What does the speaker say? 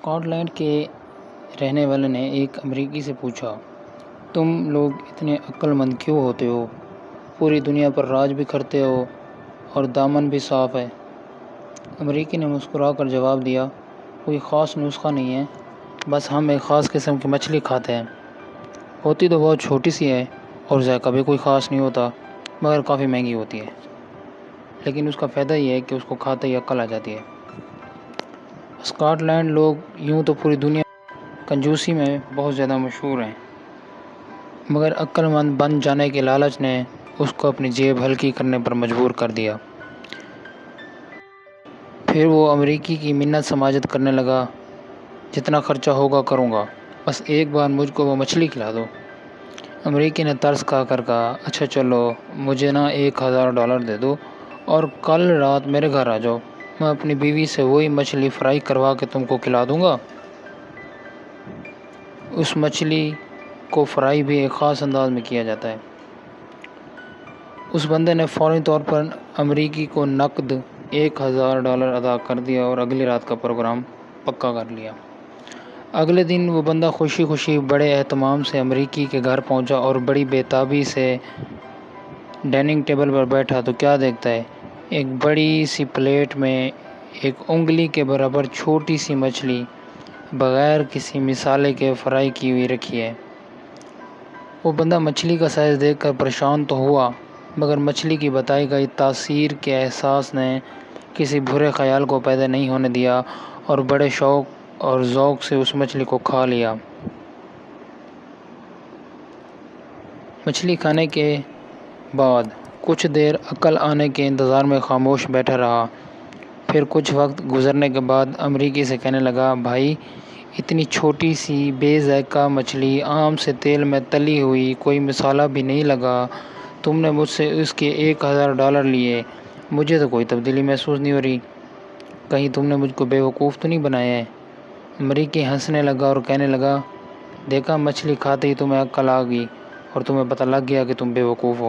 Scott land کے رہنے والے نے ایک امریکی سے پوچھا، تم لوگ اتنے عقل مند کیوں ہوتے ہو؟ پوری دنیا پر راج بھی کرتے ہو اور دامن بھی صاف ہے۔ امریکی نے مسکرا کر جواب دیا، کوئی خاص نسخہ نہیں ہے، بس ہم ایک خاص قسم کی مچھلی کھاتے ہیں۔ ہوتی تو بہت چھوٹی سی ہے اور ذائقہ بھی کوئی خاص نہیں ہوتا، مگر کافی مہنگی ہوتی ہے، لیکن اس کا فائدہ یہ ہے کہ اس کو کھاتے ہی عقل آ جاتی ہے۔ اسکاٹ لینڈ لوگ یوں تو پوری دنیا کنجوسی میں بہت زیادہ مشہور ہیں، مگر عقل مند بن جانے کے لالچ نے اس کو اپنی جیب ہلکی کرنے پر مجبور کر دیا۔ پھر وہ امریکی کی منت سماجت کرنے لگا، جتنا خرچہ ہوگا کروں گا، بس ایک بار مجھ کو وہ مچھلی کھلا دو۔ امریکی نے ترس کھا کر کہا، اچھا چلو، مجھے نا $1000 دے دو اور کل رات میرے گھر آ جاؤ، میں اپنی بیوی سے وہی مچھلی فرائی کروا کے تم کو کھلا دوں گا۔ اس مچھلی کو فرائی بھی ایک خاص انداز میں کیا جاتا ہے۔ اس بندے نے فوری طور پر امریکی کو نقد $1000 ادا کر دیا اور اگلی رات کا پروگرام پکا کر لیا۔ اگلے دن وہ بندہ خوشی خوشی بڑے اہتمام سے امریکی کے گھر پہنچا اور بڑی بے تابی سے ڈائننگ ٹیبل پر بیٹھا تو کیا دیکھتا ہے، ایک بڑی سی پلیٹ میں ایک انگلی کے برابر چھوٹی سی مچھلی بغیر کسی مصالحے کے فرائی کی ہوئی رکھی ہے۔ وہ بندہ مچھلی کا سائز دیکھ کر پریشان تو ہوا، مگر مچھلی کی بتائی گئی تاثیر کے احساس نے کسی برے خیال کو پیدا نہیں ہونے دیا اور بڑے شوق اور ذوق سے اس مچھلی کو کھا لیا۔ مچھلی کھانے کے بعد کچھ دیر عقل آنے کے انتظار میں خاموش بیٹھا رہا، پھر کچھ وقت گزرنے کے بعد امریکی سے کہنے لگا، بھائی، اتنی چھوٹی سی بے ذائقہ مچھلی عام سے تیل میں تلی ہوئی، کوئی مصالحہ بھی نہیں لگا، تم نے مجھ سے اس کے $1000 لیے، مجھے تو کوئی تبدیلی محسوس نہیں ہو رہی، کہیں تم نے مجھ کو بے وقوف تو نہیں بنایا ہے؟ امریکی ہنسنے لگا اور کہنے لگا، دیکھا، مچھلی کھاتے ہی تمہیں عقل آ گئی اور تمہیں پتہ لگ گیا کہ تم بے وقوف ہو۔